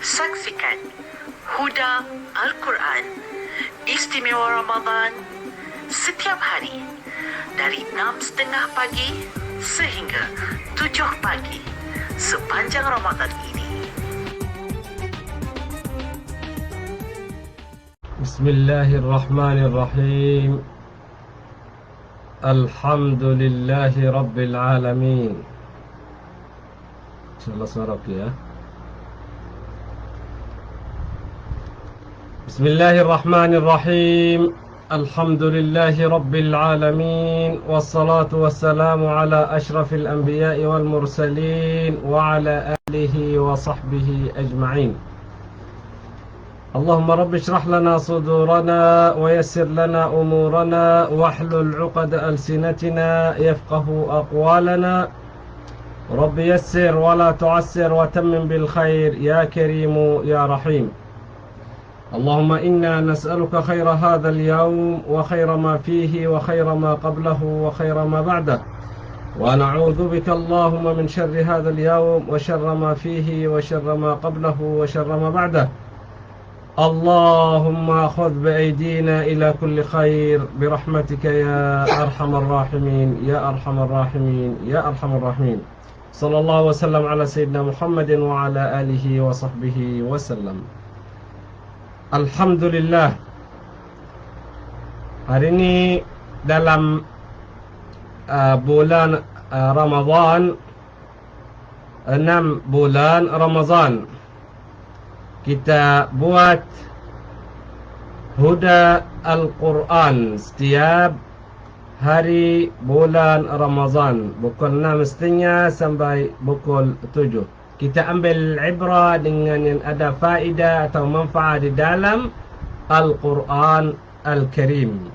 Saksikan Huda Al-Quran Istimewa Ramadan setiap hari dari 6.30 pagi sehingga 7 pagi sepanjang Ramadan ini. Bismillahirrahmanirrahim. Alhamdulillahi Rabbil Alamin. InsyaAllah suara okey ya. Bismillahirrahmanirrahim. Alhamdulillahi Rabbil Alamin. Wassalatu wassalamu ala ashrafil anbiya'i wal mursalin wa ala alihi wa sahbihi ajma'in. اللهم رب اشرح لنا صدورنا ويسر لنا أمورنا واحلل عقد ألسنتنا يفقه أقوالنا رب يسر ولا تعسر وتمم بالخير يا كريم يا رحيم. اللهم إنا نسألك خير هذا اليوم وخير ما فيه وخير ما قبله وخير ما بعده، ونعوذ بك اللهم من شر هذا اليوم وشر ما فيه وشر ما قبله وشر ما بعده. اللهم خذ بأيدينا إلى كل خير برحمتك يا أرحم الراحمين يا أرحم الراحمين يا أرحم الراحمين. صلى الله وسلم على سيدنا محمد وعلى آله وصحبه وسلم. Alhamdulillah, hari ini dalam bulan Ramadan, 6 bulan Ramadan, kita buat Huda Al-Quran setiap hari bulan Ramadan pukul 6.30 sampai pukul 7. Kita ambil ibrah dengan yang ada faedah atau manfaat di dalam Al-Quran Al-Karim,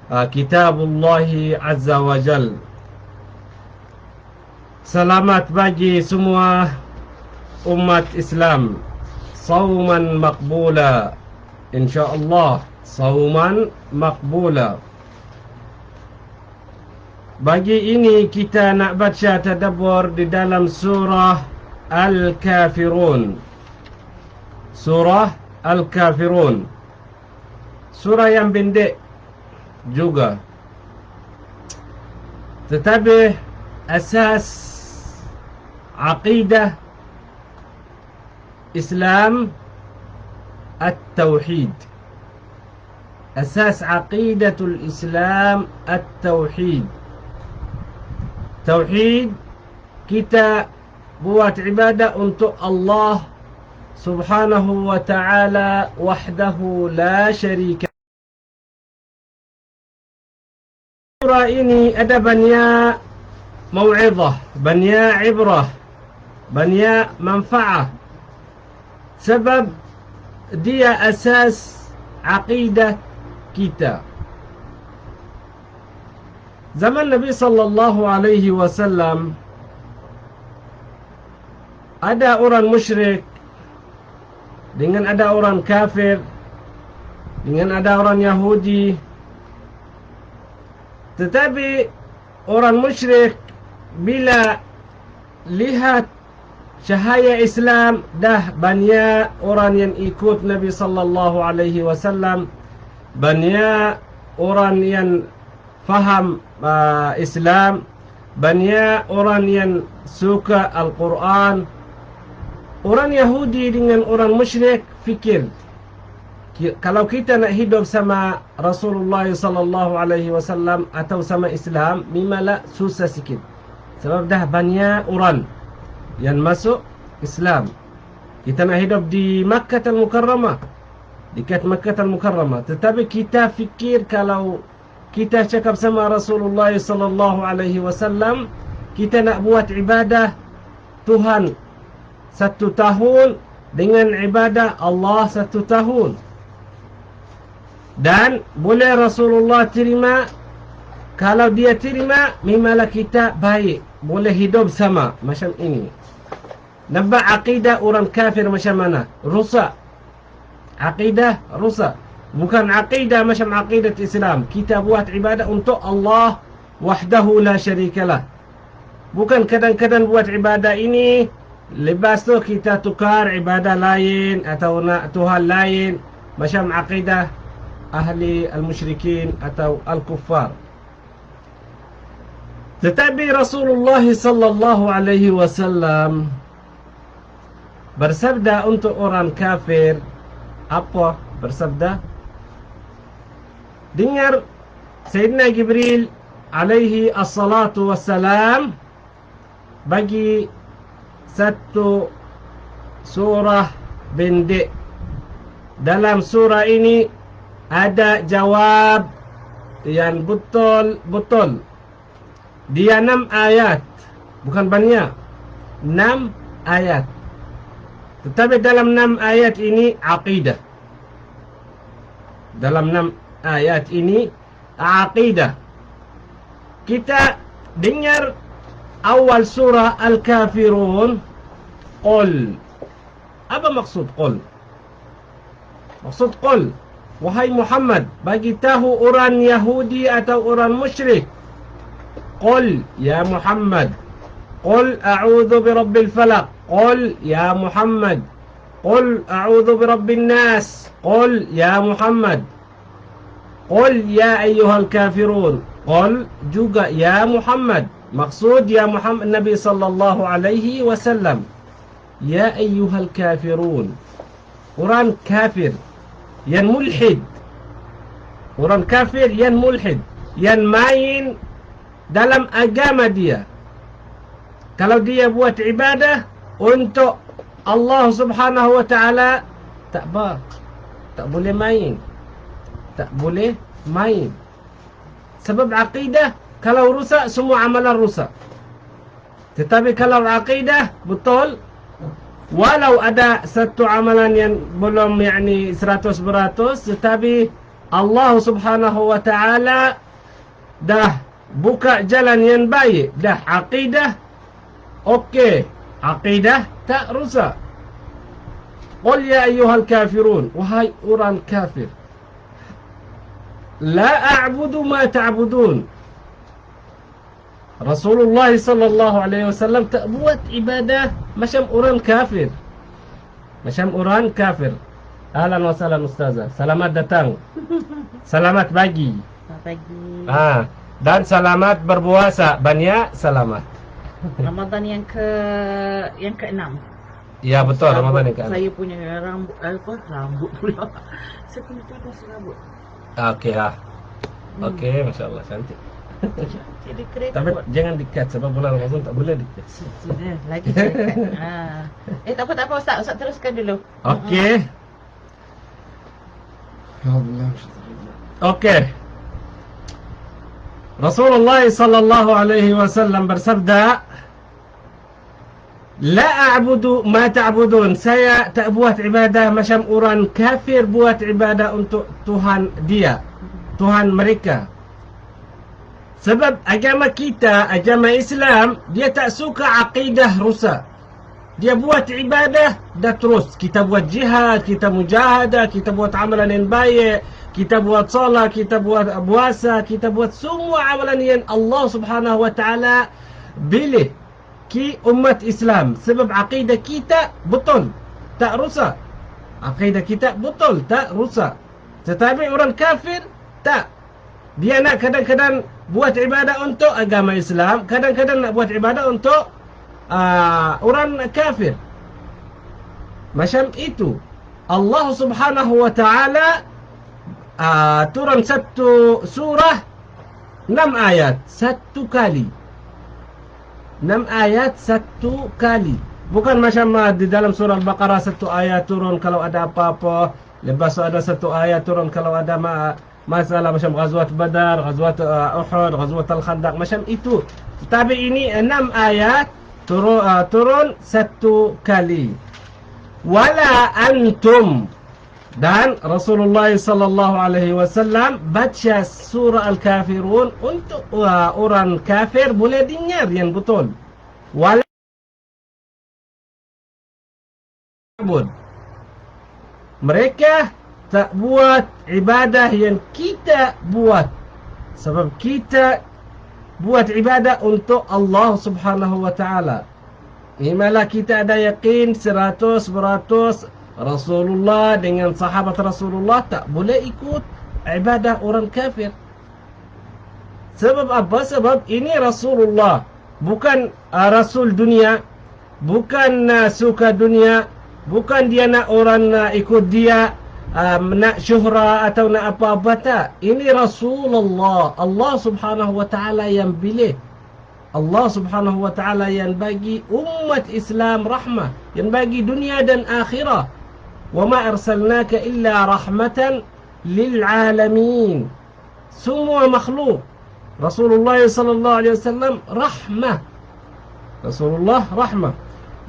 Kitabullah Azza wa Jal. Selamat bagi semua umat Islam. Sauman maqbula, insyaallah, sauman maqbula. Bagi ini kita nak baca tadabbur di dalam surah Al-Kafirun. Surah Al-Kafirun, surah yang pendek juga, tetapi asas aqidah Islam At-Tauhid. Asas aqidatul Islam At-Tauhid. Tauhid, kita buat ibadah untuk Allah Subhanahu wa ta'ala wahdahu la syarika. Surah ini ada banyak mau'izah, banyak ibrah, banyak manfaat, sebab dia asas aqidah kita. Zaman Nabi sallallahu alaihi wasallam ada orang musyrik, dengan ada orang kafir, dengan ada orang Yahudi. Tetapi orang musyrik bila lihat cahaya Islam, dah banyak orang yang ikut Nabi sallallahu alaihi wasallam, banyak orang yang faham Islam, banyak orang yang suka Al-Quran. Orang Yahudi dengan orang musyrik fikir, kalau kita nak hidup sama Rasulullah sallallahu alaihi wasallam atau sama Islam, memanglah susah sikit, sebab dah banyak orang yang masuk Islam. Kita nak hidup di Makkah Al-Mukarramah, dekat Makkah Al-Mukarramah, tetapi kita fikir kalau kita cakap sama Rasulullah sallallahu alaihi wasallam, kita nak buat ibadah Tuhan 1 tahun dengan ibadah Allah 1 tahun. Dan boleh Rasulullah terima, kalau dia terima, memanglah kita baik, boleh hidup sama macam ini. Nampak akidah orang kafir macam mana? Rusak. Akidah rusak. Bukan akidah macam akidah Islam. Kita buat ibadah untuk Allah wahdahu la syarikalah. Bukan kadang-kadang buat ibadah ini lepas tu kita tukar ibadah lain atau nak Tuhan lain, macam akidah ahli al-musyrikin atau al-kuffar. Tetapi Rasulullah sallallahu alaihi wasallam bersabda untuk orang kafir, apa bersabda? Dengar Sayyidina Jibril alaihi assalatu wassalam bagi satu surah pendek. Dalam surah ini ada jawab yang betul-betul. Dia 6 ayat, bukan banyak, 6 ayat. Tetapi dalam 6 ayat ini aqidah. Dalam 6 ayat ini aqidah. Kita dengar awal surah Al-Kafirun. Qul. Apa maksud qul? Maksud qul, wahai Muhammad, bagi tahu orang Yahudi atau orang musyrik. Qul ya Muhammad, qul a'udzu birabbil falaq. Qul ya Muhammad, qul a'udzu birabbin nas. Qul ya Muhammad, qul ya ayyuhal kafirun. Qul juga ya Muhammad. Maksud ya Muhammad Nabi sallallahu alaihi wasallam. Ya ayyuhal kafirun. Orang kafir yang mulhid. Orang kafir yang mulhid, yang main dalam agama dia. Kalau dia buat ibadah untuk Allah Subhanahu wa taala, tak boleh main. Tak boleh main. Sebab akidah kalau rusak, semua amalan rusak. Tetapi kalau akidah betul, walau ada satu amalan yang belum 100%, tetapi Allah Subhanahu wa taala dah buka jalan yang baik. Dah akidah okey, akidah tak rusak. Qul ya ayyuhal kafirun, wahai orang kafir, la a'budu ma ta'budun. Rasulullah sallallahu alaihi wasallam tak buat ibadah macam orang kafir. Macam orang kafir. Ahlan wa sahlan ustazah. Selamat datang. Selamat pagi. Pagi. Dan selamat berpuasa. Banyak selamat. Ramadan yang ke-6. Ya betul, Ramadan yang ke-6. Saya punya rambut pula. Saya punya rambut. Okey lah. Okey, masya-Allah cantik. Jadi kereta. Tapi jangan dikat sebab bulan Ramadan tak boleh dikat. Sudah, lagi cakap. Tak apa Ustaz. Ustaz teruskan dulu. Okey. Okey. Rasulullah sallallahu alaihi wasallam bersabda, la a'budu ma ta'budun. Saya tak buat ibadah macam orang kafir buat ibadah untuk Tuhan dia, Tuhan mereka. Sebab agama kita, agama Islam, dia tak suka akidah rusak. Dia buat ibadah dah terus. Kita buat jihad, kita mujahadah, kita buat amalan yang baik, kita buat salat, kita buat puasa, kita buat semua amalan yang Allah Subhanahu wa taala pilih ki umat Islam. Sebab akidah kita betul, tak rusak. Akidah kita betul, tak rusak. Tetapi orang kafir tak. Dia nak kadang-kadang buat ibadah untuk agama Islam, kadang-kadang nak buat ibadah untuk orang kafir. Macam itu. Allah Subhanahu wa taala turun satu surah 6 ayat satu kali. 6 ayat satu kali. Bukan macam di dalam surah Al-Baqarah satu ayat turun kalau ada apa-apa, lepas ada satu ayat turun kalau ada masalah macam Ghazwat Badar, Ghazwat Uhud, Ghazwat Al-Khandaq, macam itu. Tapi ini 6 ayat turun satu kali. Wala antum. Dan Rasulullah sallallahu alaihi wasallam baca surah Al-Kafirun untuk orang kafir boleh dengar yang betul. Wala mereka tak buat ibadah yang kita buat. Sebab kita buat ibadah untuk Allah Subhanahu wa taala. Malah kita ada yakin 100% Rasulullah dengan sahabat Rasulullah tak boleh ikut ibadah orang kafir. Sebab apa? Sebab ini Rasulullah, bukan Rasul dunia, bukan suka dunia, bukan dia nak orang ikut dia, nak syuhra atau nak apa-apa, tak. Ini Rasulullah, Allah subhanahu wa ta'ala yang pilih. Allah subhanahu wa ta'ala yang bagi umat Islam rahmah, yang bagi dunia dan akhirah. Wa ma arsalnaka illa rahmatan lil alamin. Semua makhluk Rasulullah sallallahu alaihi wasallam rahmah. Rasulullah rahmah.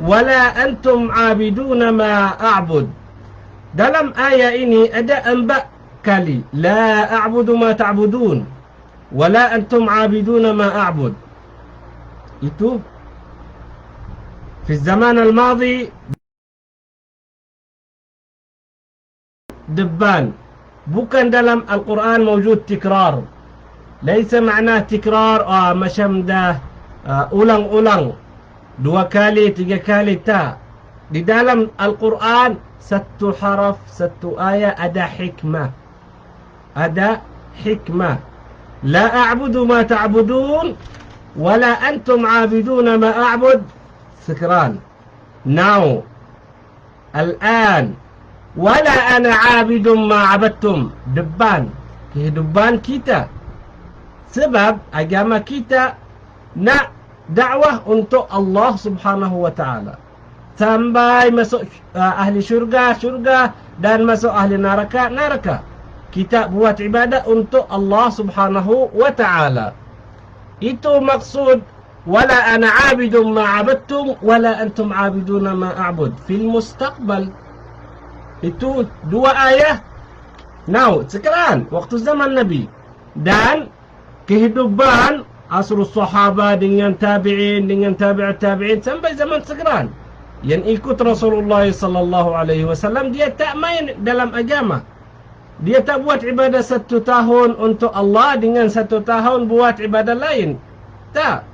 Wala antum abiduna ma a'bud. Dalam ayat ini ada 4 kali la a'budu ma ta'budun wala antum abiduna ma a'bud. Itu fi zaman al-madi depan, bukan dalam Al-Quran mawjud tikrar. Laisa makna tikrar macam dah ulang-ulang 2 kali 3 kali, tak. Di dalam Al-Quran satu haraf, satu ayat ada hikmah. Ada hikmah. La a'budu ma ta'budun wala antum 'abiduna ma a'bud. Sekarang, now, al-an, wala ana 'abidun ma 'abadtum. Depan kehidupan kita. Sebab agama kita nak dakwah untuk Allah subhanahu wa ta'ala. Sampai masuk ahli syurga, syurga, dan masuk ahli neraka, neraka. Kita buat ibadah untuk Allah subhanahu wa ta'ala. Itu maksud wala ana 'abidun ma 'abadtum wala antum 'abiduna ma a'bud. Fil mustaqbal. Itu 2 ayat. Now, sekarang waktu zaman Nabi dan kehidupan asrul sahaba dengan tabi'in, dengan tabi'at tabi'in sampai zaman sekarang. Yang ikut Rasulullah sallallahu alaihi wasallam, dia tak main dalam agama. Dia tak buat ibadah 1 tahun untuk Allah dengan 1 tahun buat ibadah lain. Tak.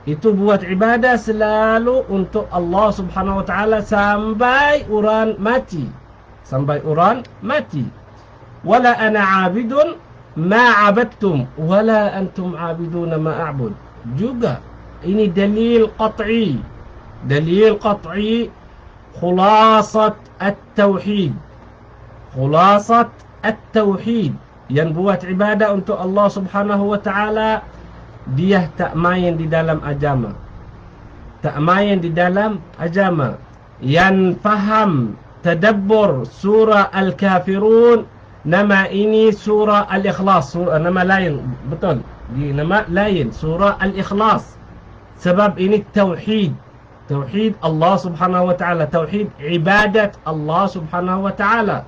Itu buat ibadah selalu untuk Allah subhanahu wa ta'ala sampai orang mati. Sampai orang mati. Wala ana 'abidun ma 'abadtum wala antum 'abiduna ma a'bud. Juga ini dalil qat'i. Dalil qat'i khulasat at-tauhid. Khulasat at-tauhid. Yang buat ibadah untuk Allah subhanahu wa ta'ala, dia tak main di dalam agama. Tak main di dalam agama. Yang faham tadabbur surah Al-Kafirun, nama ini surah Al-Ikhlas. Nama lain, betul. Di nama lain, surah Al-Ikhlas. Sebab ini tauhid. Tauhid Allah subhanahu wa ta'ala. Tauhid ibadat Allah subhanahu wa ta'ala.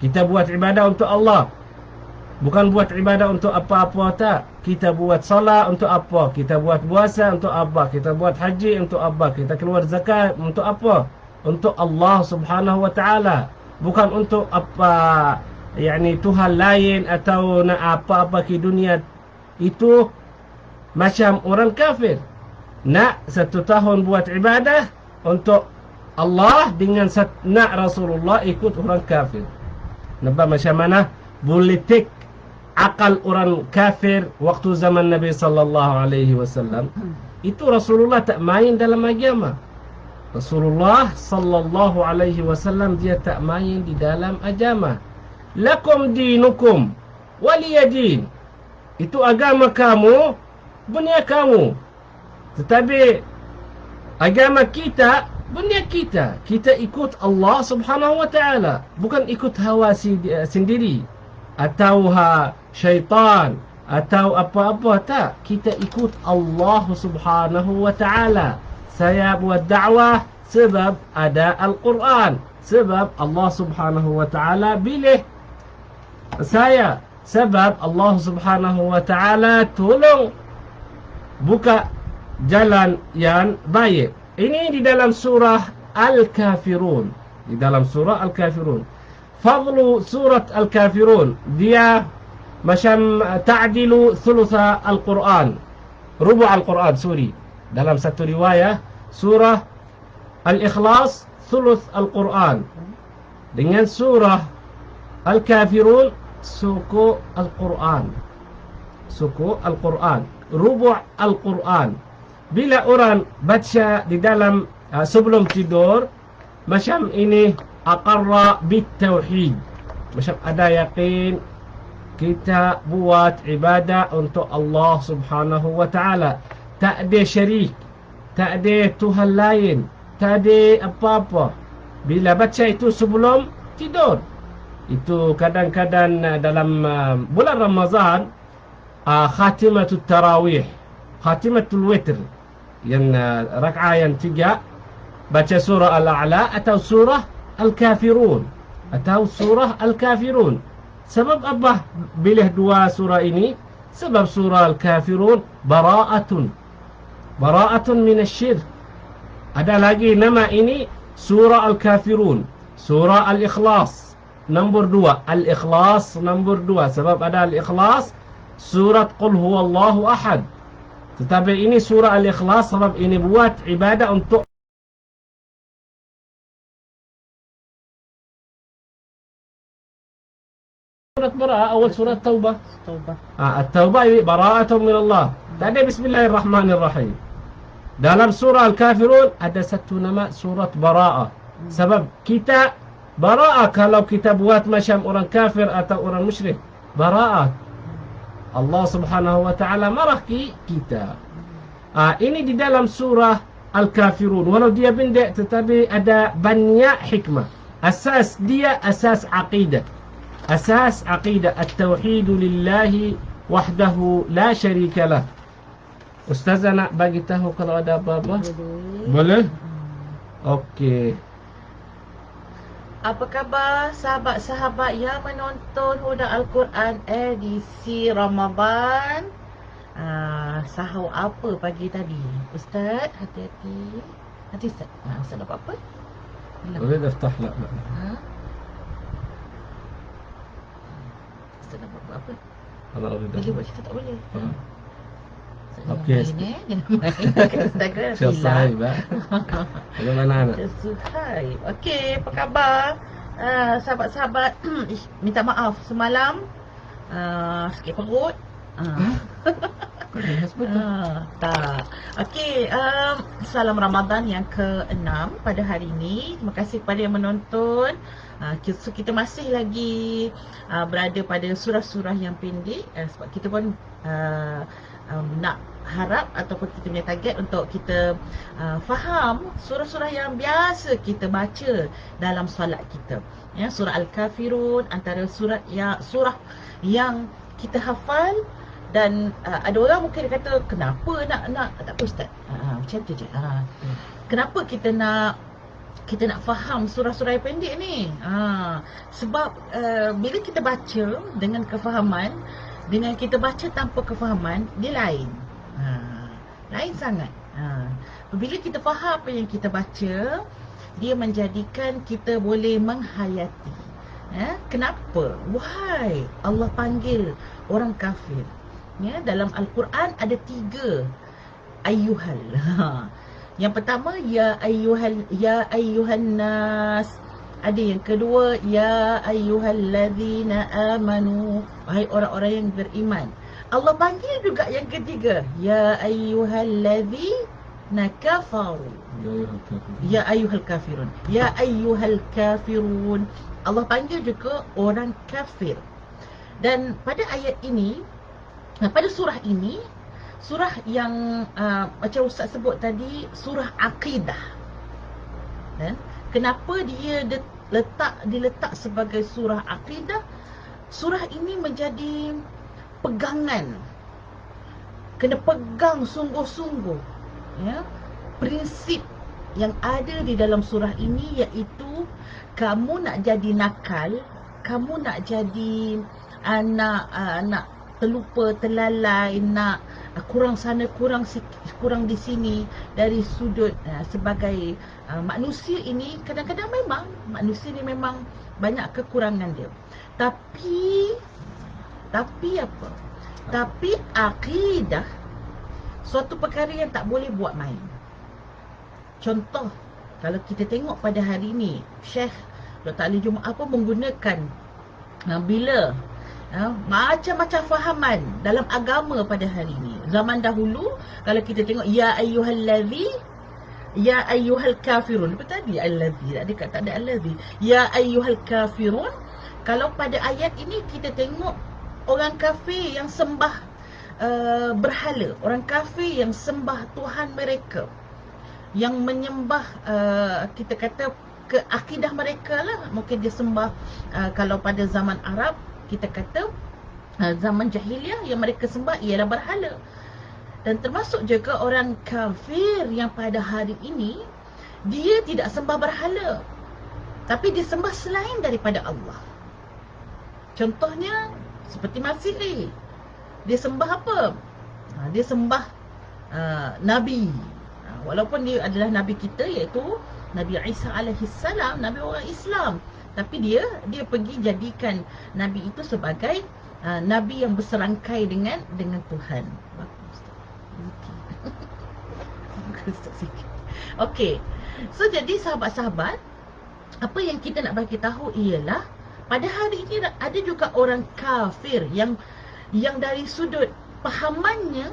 Kita buat ibadah untuk Allah. Bukan buat ibadah untuk apa-apa, tak. Kita buat salat untuk apa? Kita buat puasa untuk apa? Kita buat haji untuk apa? Kita keluar zakat untuk apa? Untuk Allah subhanahu wa ta'ala. Bukan untuk apa, yakni Tuhan lain atau nak apa-apa ke dunia. Itu macam orang kafir. Nak 1 tahun buat ibadah untuk Allah dengan nak Rasulullah, ikut orang kafir. Nampak macam mana politik akal orang kafir waktu zaman Nabi sallallahu alaihi wasallam. Itu Rasulullah tak main dalam agama. Rasulullah sallallahu alaihi wasallam dia tak main di dalam agama. Lakum dinukum waliyadin. Itu agama kamu, dunia kamu. Tetapi agama kita, dunia kita. Kita ikut Allah subhanahu wa ta'ala. Bukan ikut hawa sendiri. Atau syaitan. Atau apa-apa, tak. Kita ikut Allah subhanahu wa ta'ala. Saya buat dakwah sebab ada Al-Quran. Sebab Allah subhanahu wa ta'ala pilih saya. Sebab Allah subhanahu wa ta'ala tolong buka jalan yang baik. Ini di dalam surah Al-Kafirun. Di dalam surah Al-Kafirun. Fadlu surat Al-Kafirun, dia macam ta'dilu thulutha Al-Quran. Rubu' Al-Quran, sorry. Dalam satu riwayah, surah Al-Ikhlas thuluth Al-Quran. Dengan surah Al-Kafirun suku Al-Quran. Suku Al-Quran, rubu' Al-Quran. Bila orang baca di dalam sebelum tidur, macam ini, aqarra bit-tauhid. Macam ada yakin kita buat ibadah untuk Allah Subhanahu wa ta'ala. Tak ada syarik, tak ada Tuhan lain, tak ada apa-apa. Bila baca itu sebelum tidur, itu kadang-kadang dalam bulan Ramadhan, khatimatul tarawih, khatimatul witr, yang rak'ah yang 3, baca surah Al-A'la atau surah Al-Kafirun, atau surah Al-Kafirun. Sebab apa pilih dua surah ini? Sebab surah Al-Kafirun bara'atun minasyirk. Ada lagi nama ini surah Al-Kafirun. Surah Al-Ikhlas nombor 2, Al-Ikhlas nombor 2. Sebab ada Al-Ikhlas surat Qul Huwallahu Ahad. Tetapi ini surah Al-Ikhlas sebab ini buat ibadah untuk surat Bara'ah, awal surat Taubah. Taubah. At-Taubah ini bara'atun min Allah. Tak ada Bismillahirrahmanirrahim. Dalam surah Al-Kafirun ada satu nama surat Bara'ah. Sebab kita Bara'ah kalau kita buat macam orang kafir atau orang musyrik. Bara'ah. Allah Subhanahu wa ta'ala marah kita. Ini di dalam surah Al-Kafirun. Walau dia pendek tetapi ada banyak hikmah. Asas dia asas aqidah. Asas aqidah at-tauhid lillahi wahdahu la syarika lah. Ustazah nak bagi tahu kalau ada apa-apa? Boleh? Okey. Apa khabar sahabat-sahabat yang menonton Huda Al-Quran edisi Ramadan? Sahur apa pagi tadi? Ustaz, hati-hati. Nanti Ustaz. Ustaz dapat apa? Boleh dah lah. Ustaz dapat apa? Kalau boleh dah. Boleh buat cerita tak boleh? Okey. Jangan main kat Instagram. Selesai, Mbak. Bagaimana anak? Suhaib. Okey, apa khabar? Sahabat-sahabat, minta maaf semalam sakit perut. Tak. Okey, salam Ramadan yang ke-6 pada hari ini. Terima kasih kepada yang menonton. So kita masih lagi berada pada surah-surah yang pendek, sebab kita pun nak harap ataupun kita punya target untuk kita faham surah-surah yang biasa kita baca dalam solat kita. Ya, surah Al-Kafirun antara surah yang kita hafal. Dan ada orang mungkin kata, kenapa nak tak apa Ustaz? Macam tu je. Kenapa kita nak faham surah-surah yang pendek ni? Sebab bila kita baca dengan kefahaman, dengan kita baca tanpa kefahaman, dia lain. Lain sangat. Bila kita faham apa yang kita baca, dia menjadikan kita boleh menghayati. Kenapa? Why Allah panggil orang kafir? Ya, dalam Al-Quran ada 3 ayyuhal. Yang pertama ya ayyuhan nas. Ada yang kedua ya ayyuhallazina amanu, wahai orang-orang yang beriman. Allah panggil juga yang ketiga ya ayyuhallazina kafaru. Ya ayyuhal kafirun. Ya ayyuhal kafirun. Allah panggil juga orang kafir. Dan pada ayat ini, pada surah ini, surah yang macam Ustaz sebut tadi, surah akidah. Kenapa dia diletak sebagai surah akidah? Surah ini menjadi pegangan. Kena pegang sungguh-sungguh, ya, prinsip yang ada di dalam surah ini, iaitu kamu nak jadi nakal, kamu nak jadi anak terlupa, terlalai, nak kurang sana, kurang di sini, dari sudut sebagai manusia ini, kadang-kadang memang manusia ni memang banyak kekurangan dia. Tapi apa? Tapi akidah suatu perkara yang tak boleh buat main. Contoh kalau kita tengok pada hari ni, Syekh Dr. Ali Jumaah pun menggunakan bila macam-macam fahaman dalam agama pada hari ni. Zaman dahulu kalau kita tengok ya ayyuhallazi, ya ayyuhal kafirun, apa tadi allazi, tak ada allazi, ya ayyuhal kafirun. Kalau pada ayat ini kita tengok orang kafir yang sembah berhala, orang kafir yang sembah Tuhan mereka, yang menyembah kita kata ke akidah mereka lah. Mungkin dia sembah kalau pada zaman Arab kita kata zaman jahiliah yang mereka sembah ialah berhala. Dan termasuk juga orang kafir yang pada hari ini dia tidak sembah berhala, tapi dia sembah selain daripada Allah. Contohnya seperti Masihi, dia sembah apa? Dia sembah Nabi, walaupun dia adalah Nabi kita, iaitu Nabi Isa alaihi salam, Nabi orang Islam, tapi dia pergi jadikan Nabi itu sebagai Nabi yang berserangkai dengan Tuhan. Okey. So jadi sahabat-sahabat, apa yang kita nak bagi tahu ialah pada hari ini ada juga orang kafir yang dari sudut pahamannya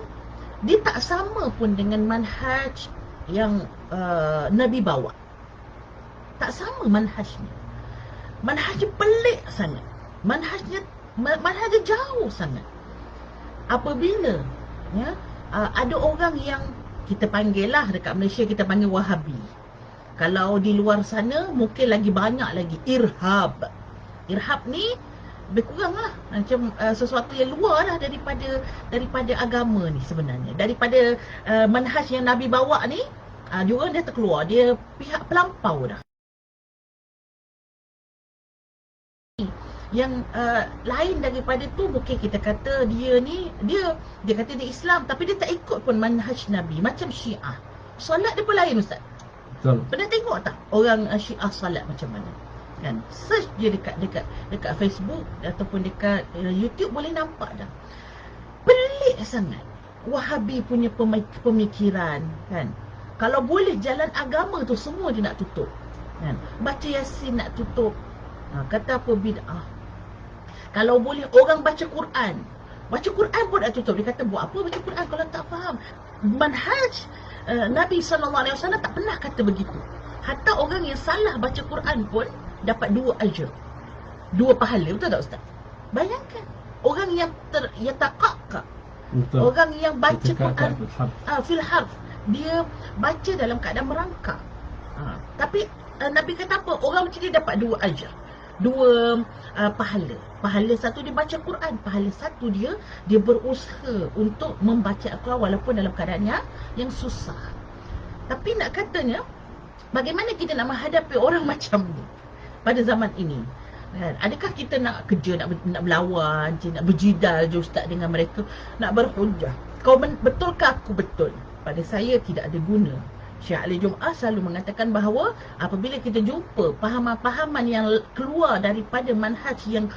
dia tak sama pun dengan manhaj yang Nabi bawa. Tak sama manhajnya. Manhajnya pelik sangat. Manhajnya jauh sangat. Apabila ada orang yang kita panggil lah, dekat Malaysia kita panggil Wahabi. Kalau di luar sana mungkin lagi banyak lagi Irhab. Irhab ni lebih kurang lah macam sesuatu yang luar lah daripada agama ni sebenarnya. Daripada manhaj yang Nabi bawa ni, diorang dia terkeluar, dia pihak pelampau dah. Yang lain daripada tu, mungkin kita kata dia kata dia Islam tapi dia tak ikut pun manhaj Nabi. Macam Syiah, solat dia pun lain, Ustaz. Betul. Pernah tengok tak orang Syiah solat macam mana? Kan search je dekat Facebook ataupun dekat YouTube boleh nampak dah. Pelik sangat Wahabi punya pemikiran, kan. Kalau boleh jalan agama tu semua dia nak tutup, kan. Baca Yasin nak tutup. Kata apa bid'ah. Kalau boleh orang baca Quran pun nak tutup. Dia kata buat apa baca Quran kalau tak faham. Manhaj Nabi SAW tak pernah kata begitu. Hatta orang yang salah baca Quran pun dapat 2 ajr, 2 pahala. Betul tak Ustaz? Bayangkan orang yang taqaqqa, orang yang baca Quran fil harf, dia baca dalam keadaan merangkak. Tapi Nabi kata apa? Orang macam ni dapat 2 ajr, 2 pahala. Pahala satu dia baca Quran, pahala satu dia berusaha untuk membaca Al-Quran walaupun dalam keadaan yang susah. Tapi nak katanya, bagaimana kita nak menghadapi orang macam ni pada zaman ini? Adakah kita nak kerja, nak berlawan je, nak berjidal je Ustaz dengan mereka, nak berhujah? Betulkah aku betul? Pada saya tidak ada guna. Syekh Ali Jumaah selalu mengatakan bahawa apabila kita jumpa pahaman-pahaman yang keluar daripada manhaj yang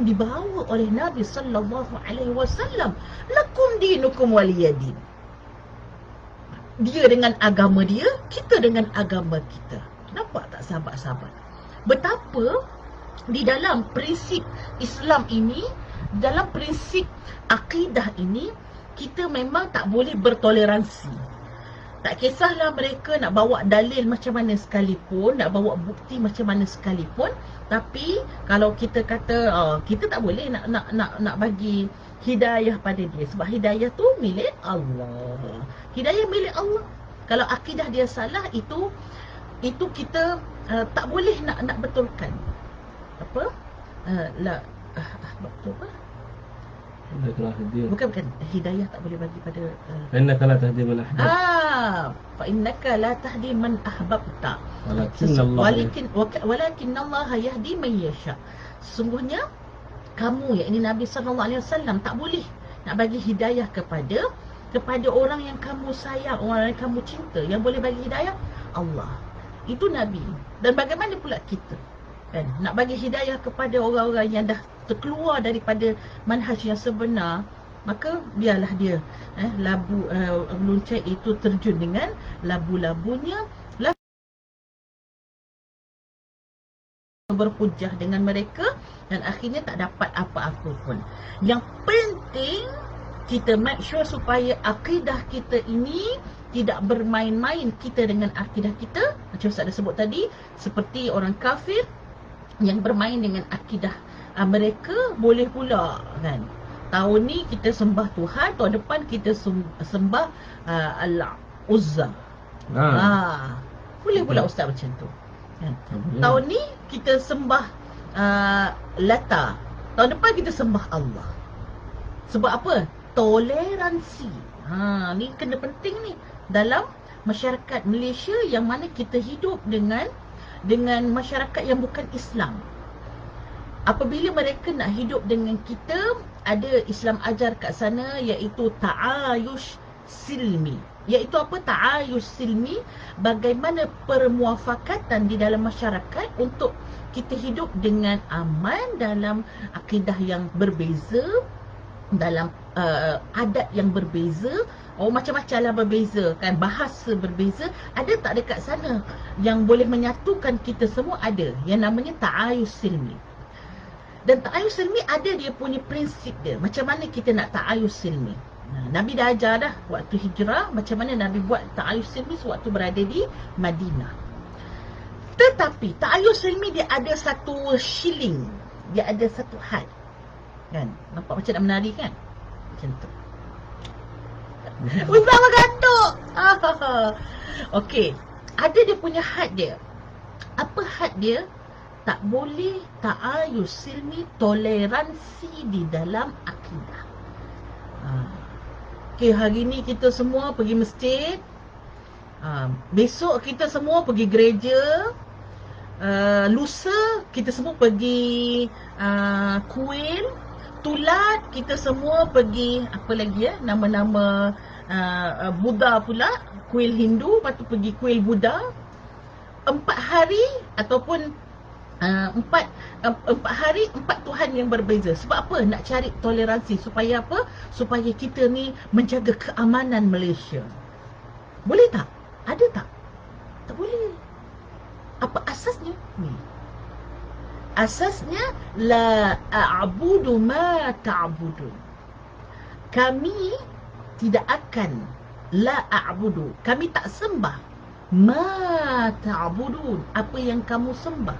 dibawa oleh Nabi sallallahu alaihi wasallam, lakum dinukum waliyadin. Dia dengan agama dia, kita dengan agama kita. Nampak tak sahabat-sahabat? Betapa di dalam prinsip Islam ini, dalam prinsip akidah ini, kita memang tak boleh bertoleransi. Tak kisahlah mereka nak bawa dalil macam mana sekalipun, nak bawa bukti macam mana sekalipun, tapi kalau kita kata kita tak boleh nak bagi hidayah pada dia, sebab hidayah tu milik Allah. Hidayah milik Allah. Kalau akidah dia salah, itu kita tak boleh nak betulkan. Apa? Betul apa? Bukan hidayah tak boleh bagi pada innaka la tahdi man ahbabta. Fa innaka la tahdi man ahbabta. Walakin Allah yahdi man yasha. Sesungguhnya kamu, yakni Nabi sallallahu alaihi wasallam, tak boleh nak bagi hidayah kepada orang yang kamu sayang, orang yang kamu cinta. Yang boleh bagi hidayah Allah. Itu Nabi. Dan bagaimana pula kita? Kan, nak bagi hidayah kepada orang-orang yang dah terkeluar daripada manhaj yang sebenar, maka biarlah dia labu luncai itu terjun dengan labu-labunya. berhujah dengan mereka dan akhirnya tak dapat apa-apa pun. Yang penting kita make sure supaya akidah kita ini tidak bermain-main kita dengan akidah kita. Macam Ustaz dah sebut tadi, seperti orang kafir yang bermain dengan akidah mereka, boleh pula kan. Tahun ni kita sembah Tuhan, tahun depan kita sembah Al-Uzza. Boleh pula Ustaz macam tu kan? Tahun ni kita sembah Lata, tahun depan kita sembah Allah. Sebab apa? Toleransi. Ni kena penting ni dalam masyarakat Malaysia yang mana kita hidup dengan masyarakat yang bukan Islam. Apabila mereka nak hidup dengan kita, ada Islam ajar kat sana iaitu ta'ayush silmi. Iaitu apa ta'ayush silmi? Bagaimana permuafakatan di dalam masyarakat untuk kita hidup dengan aman dalam akidah yang berbeza, dalam adat yang berbeza. Macam-macam lah berbeza kan, bahasa berbeza. Ada tak dekat sana yang boleh menyatukan kita semua? Ada, yang namanya ta'ayush silmi. Dan ta'ayush silmi ada dia punya prinsip dia. Macam mana kita nak ta'ayush silmi? Nabi dah ajar dah waktu hijrah macam mana Nabi buat ta'ayush silmi sewaktu berada di Madinah. Tetapi ta'ayush silmi dia ada satu shilling, dia ada satu had kan. Nampak macam nak menari kan? Macam tu. Ustaz mengantuk. Okey, ada dia punya had dia. Apa had dia? Tak boleh ta'ayush silmi, toleransi di dalam akidah. Okey, hari ni kita semua pergi masjid. Besok kita semua pergi gereja. Lusa kita semua pergi kuil. Tulat kita semua pergi apa lagi ya? Nama-nama Buddha pula, kuil Hindu, lepas tu pergi kuil Buddha. 4 hari ataupun 4 hari 4 Tuhan yang berbeza. Sebab apa? Nak cari toleransi. Supaya apa? Supaya kita ni menjaga keamanan Malaysia. Boleh tak? Ada tak? Tak boleh. Apa asasnya? Ni. Asasnya la a'budu ma ta'budun. Kami tidak akan la a'budu. Kami tak sembah ma ta'budun, apa yang kamu sembah.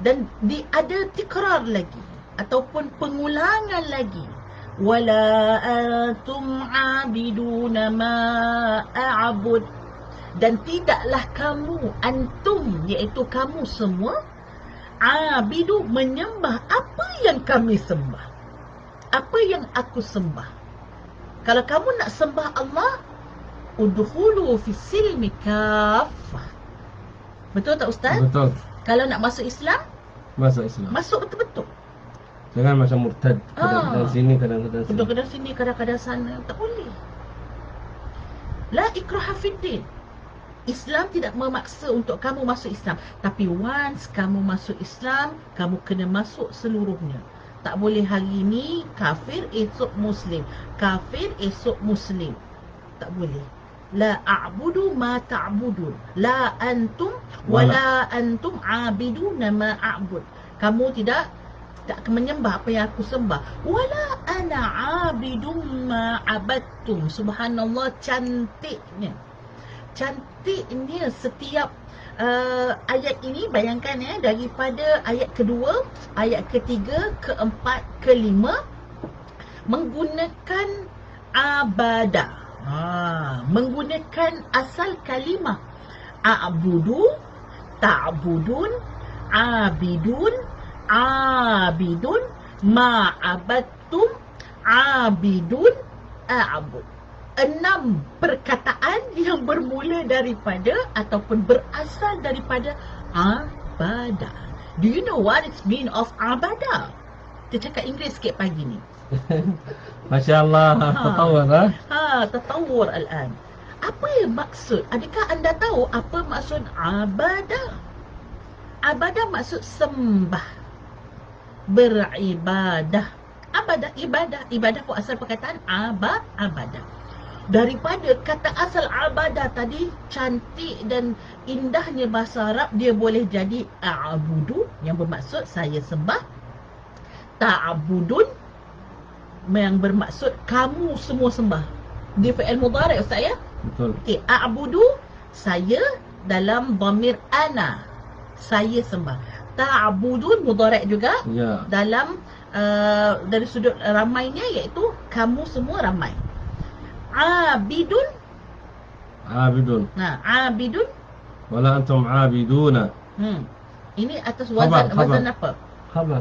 Dan ada tikrar lagi ataupun pengulangan lagi. Wala antum abiduna ma a'bud. Dan tidaklah kamu, antum iaitu kamu semua, abidu menyembah apa yang kami sembah, apa yang aku sembah. Kalau kamu nak sembah Allah, udkhulu fi silmi kaffah. Betul tak Ustaz? Betul. Kalau nak masuk Islam, Masuk Islam. masuk betul-betul. Jangan macam murtad. Kadang-kadang sini, kadang-kadang sini. Kadang-kadang sini, kadang-kadang sana. Tak boleh. La ikraha fiddin. Islam tidak memaksa untuk kamu masuk Islam. Tapi once kamu masuk Islam, kamu kena masuk seluruhnya. Tak boleh hari ni kafir, esok Muslim. Kafir, esok Muslim. Tak boleh. La a'budu ma ta'budun. La antum wala antum abiduna ma a'bud. Kamu tak akan menyembah apa yang aku sembah. Wala ana abidum ma abattum. Subhanallah, cantiknya. Cantiknya setiap ayat ini. Bayangkan daripada ayat kedua, ayat ketiga, keempat, kelima menggunakan abada. Menggunakan asal kalimah a'budu, ta'budun, abidun, abidun, ma'abattum, abidun, a'bud. 6 perkataan yang bermula daripada ataupun berasal daripada abadah. Do you know what it mean of abadah? Kita cakap Inggeris sikit pagi ni. Masya Allah, tatawur lah. Tatawur al-an. Apa yang maksud? Adakah anda tahu apa maksud abadah? Abadah maksud sembah, beribadah. Abadah, ibadah. Ibadah pun asal perkataan abadah. daripada kata asal abadah tadi, cantik dan indahnya bahasa Arab, dia boleh jadi a'budu yang bermaksud saya sembah, ta'budun yang bermaksud kamu semua sembah. Dia fi'il mudhari' Ustaz ya. Betul. Okey, a'budu saya dalam dhamir ana, saya sembah. Ta'budun mudhari' juga Ya. dalam dari sudut ramainya, iaitu kamu semua ramai. Abidun, Abidun. abidun. Wala antum abiduna. Ini atas Khabar, wazan khabar. apa?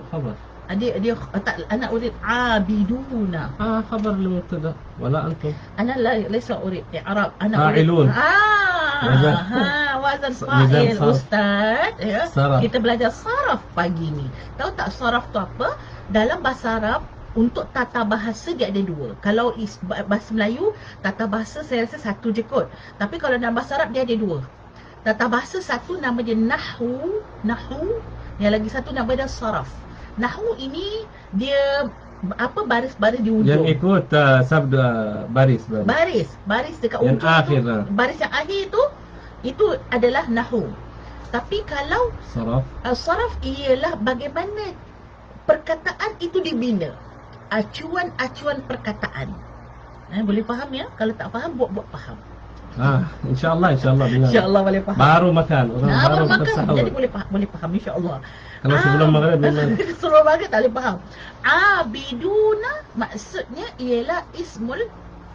Khabar. Dia tak, anak urid abiduna. خبر لمبتدا ولا أنتم Ana laysa urid i'rab, ana Fa'ilun. urid wazan fa'il sarf. ustaz ya. Saraf. Kita belajar saraf pagi ni. Tahu tak saraf tu apa? Dalam bahasa Arab, untuk tata bahasa dia ada dua. Kalau bahasa Melayu, tata bahasa saya rasa satu je kot. Tapi kalau dalam bahasa Arab dia ada dua. Tata bahasa satu nama dia nahwu, yang lagi satu nama dia saraf. Nahwu ini dia apa, baris-baris di ujung. yang ikut sabda baris. Baris dekat Yang ujung akhir tu, lah. baris yang akhir tu, itu adalah nahwu. Tapi kalau صرف. saraf ialah bagaimana perkataan itu dibina, acuan-acuan perkataan. Boleh faham ya? Kalau tak faham, buat faham. إن شاء الله benar. InsyaAllah boleh faham. Baru makan. Orang baru baru makan, bersahur. jadi boleh faham insyaAllah. Kalau sebelum maghrib memang. Sebelum maghrib tak boleh faham. Abiduna maksudnya ialah ismul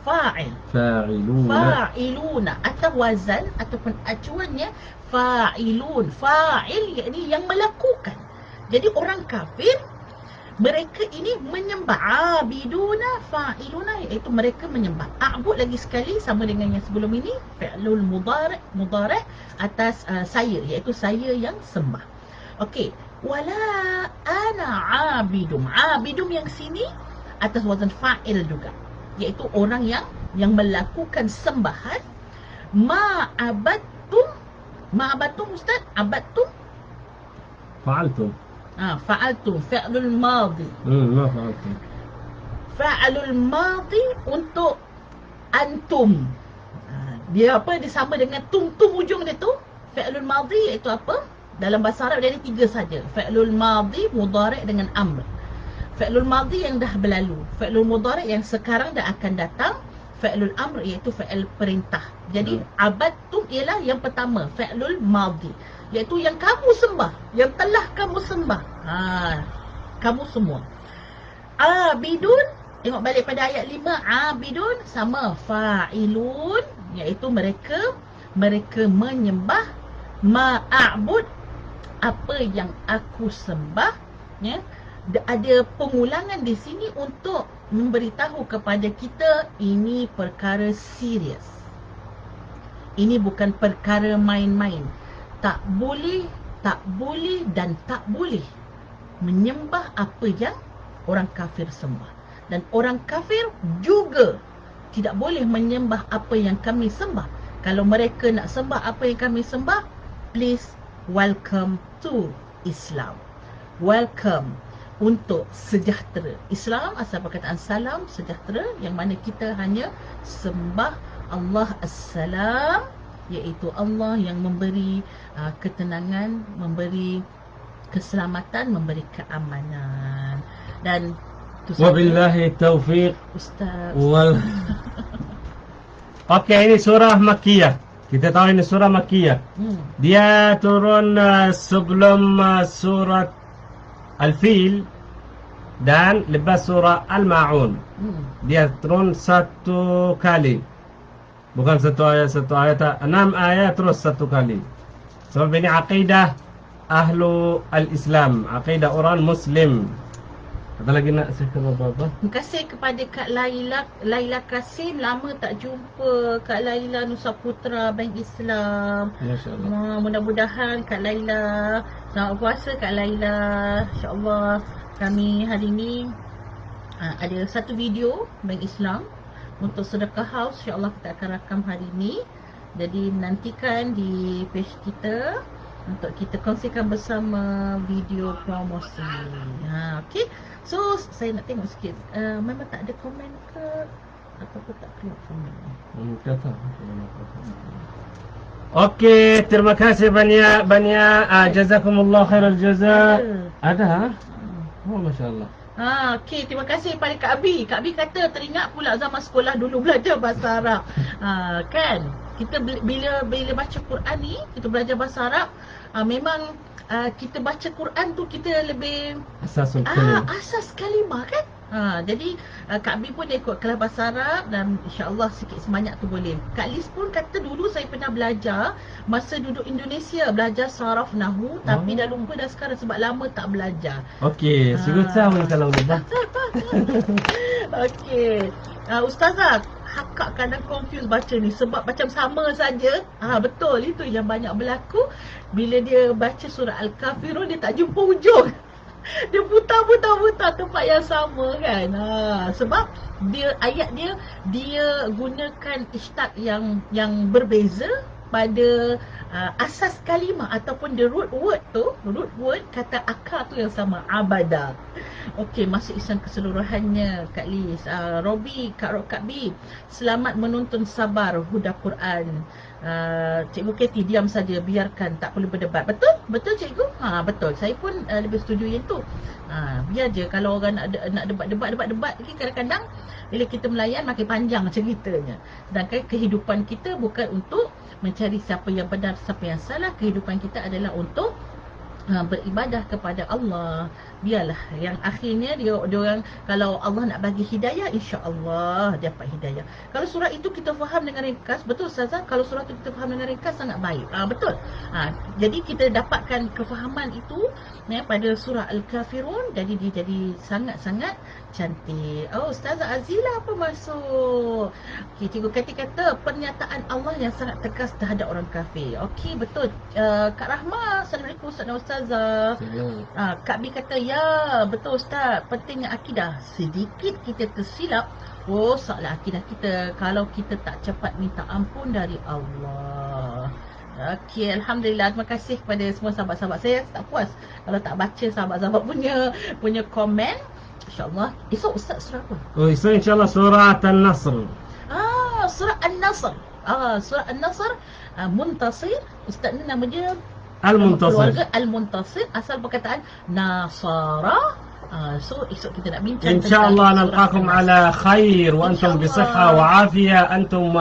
fa'il. فاعلون. Fa'iluna atau wazan ataupun acuannya fa'ilun. Fa'il yakni yang melakukan. Jadi orang kafir, mereka ini menyembah. Abiduna fa'iluna, iaitu mereka menyembah. A'bud lagi sekali sama dengan yang sebelum ini, fi'lul mudhari' atas saya, iaitu saya yang sembah. Okey, wala ana abidum. Abidum yang sini atas wazan fa'il juga, iaitu orang yang melakukan sembahan. Ma'abattum ustaz, abattum فعلتم. fa'altum, fi'lul madhi. ما فعلتم. Fa'alul madhi untuk antum. Dia apa? Dia sama dengan tum ujung dia tu. Fi'lul madhi iaitu apa? Dalam bahasa Arab dia ada tiga saja. Fi'lul madhi, mudhari' dengan amr. Fi'lul madhi yang dah berlalu. Fi'lul mudhari' yang sekarang dah akan datang. Fi'lul amr iaitu fi'il perintah. Jadi abadtum ialah yang pertama, fi'lul madhi, iaitu yang kamu sembah, yang telah kamu sembah. Kamu semua. Abidun, tengok balik pada ayat 5. Abidun sama fa'ilun, iaitu mereka menyembah. Ma'abud, apa yang aku sembah, ya. Ada pengulangan di sini untuk memberitahu kepada kita ini perkara serius. Ini bukan perkara main-main. Tak boleh dan tak boleh menyembah apa yang orang kafir sembah. Dan orang kafir juga tidak boleh menyembah apa yang kami sembah. Kalau mereka nak sembah apa yang kami sembah, please welcome to Islam. Welcome untuk sejahtera. Islam asal perkataan salam, sejahtera, yang mana kita hanya sembah Allah As-Salam, iaitu Allah yang memberi ketenangan, memberi keselamatan, memberi keamanan. Dan Wabillahi taufiq. Ustaz. Okey, ini surah Makkiyah. Kita tahu ini surah Makkiyah. Dia turun sebelum surat Al-Fil dan lepas surah Al-Ma'un. Dia turun satu kali. Bukan satu ayat, 6 ayat terus satu kali. Sebab ini akidah ahlu al-Islam, akidah orang Muslim. Kata lagi nak cakap apa-apa? Terima kasih kepada Kak Laila Kasim. Lama tak jumpa Kak Laila, Nusa Putra Bank Islam. InsyaAllah. Mudah-mudahan Kak Laila, selamat puasa Kak Laila. InsyaAllah kami hari ini ada satu video Bank Islam untuk sedekah haus. InsyaAllah kita akan rakam hari ini. Jadi nantikan di page kita untuk kita kongsikan bersama video promosi. Okey. So saya nak tengok sikit. Memang tak ada komen ke? Ataupun tak keluar format. Kata. Okey, terima kasih banyak. Jazakumullah khairal jaza. Ada ha? Oh, masya-Allah. Okey, terima kasih pada Kak Abi. Kak Abi kata teringat pula zaman sekolah dulu belajar bahasa Arab. Kan? Kita bila baca Quran ni, kita belajar bahasa Arab, memang kita baca Quran tu kita lebih Asasul kalim. asas kalimah kan? Jadi Kak Abi pun dia ikut kelas bahasa Arab dan insya-Allah sikit sebanyak tu boleh. Kak Liz pun kata dulu saya pernah belajar masa duduk Indonesia, belajar saraf nahwu tapi dah lupa dah sekarang sebab lama tak belajar. Okey, sudut tahun kalau dah. Okey. Ustazah, Hakak kadang confuse baca ni sebab macam sama saja. Betul, itu yang banyak berlaku bila dia baca surah Al-Kafirun dia tak jumpa ujung. Dia putar tempat yang sama kan. Sebab dia ayat dia gunakan ishtaq yang berbeza pada asas kalimah ataupun the root word kata akar tu yang sama, abada. Okey, masuk Islam keseluruhannya Kak Liz. Robi, Kak B, selamat menonton Sabar Huda Quran. Cikgu Katie diam saja, biarkan, tak perlu berdebat. Betul cikgu? Betul. Saya pun lebih setuju yang tu. Biar je kalau orang nak debat lagi kadang-kadang bila kita melayan makin panjang ceritanya. Sedangkan kehidupan kita bukan untuk mencari siapa yang benar, siapa yang salah. Kehidupan kita adalah untuk beribadah kepada Allah. Biarlah yang akhirnya dia orang kalau Allah nak bagi hidayah, insya-Allah dapat hidayah. Kalau surah itu kita faham dengan ringkas, betul Ustazah, kalau surah itu kita faham dengan ringkas sangat baik. Betul. Jadi kita dapatkan kefahaman itu pada surah Al-Kafirun, jadi dia jadi sangat-sangat cantik. Ustazah Azila apa masuk? Okey, Cikgu Kati kata pernyataan Allah yang sangat tegas terhadap orang kafir. Okey, betul. Kak Rahma, Assalamualaikum Ustaz dan Ustazah. Kak B kata ya, betul Ustaz. Pentingnya akidah. Sedikit kita tersilap, salah akidah kita kalau kita tak cepat minta ampun dari Allah. Okey, Alhamdulillah. Terima kasih kepada semua sahabat-sahabat. Saya tak puas kalau tak baca sahabat-sahabat punya komen. InsyaAllah. Esok Ustaz surah apa? Esok insyaAllah surah An-Nasr. Surah An-Nasr. Surah An-Nasr, Muntasir. Ustaz ni nama dia Al-Muntasir. Keluarga Al-Muntasir. Asal perkataan Nasara. So esok kita nak bincang InsyaAllah nalqakum ala khair wa antum bisihha wa afiyah, antum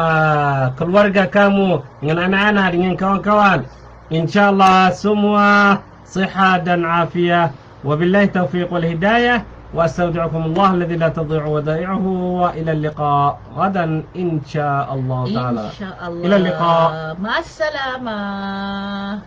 keluarga kamu dengan anak-anak, dengan kawan-kawan. InsyaAllah semua sihat dan afiyah. Wabillahi taufiq wal hidayah. Wa astaudi'ukum Allah alladhi la tadhi'u wadai'uhu wa ila liqa ghadan insyaallah ta'ala. InsyaAllah. Ila liqa. Ma'assalamah.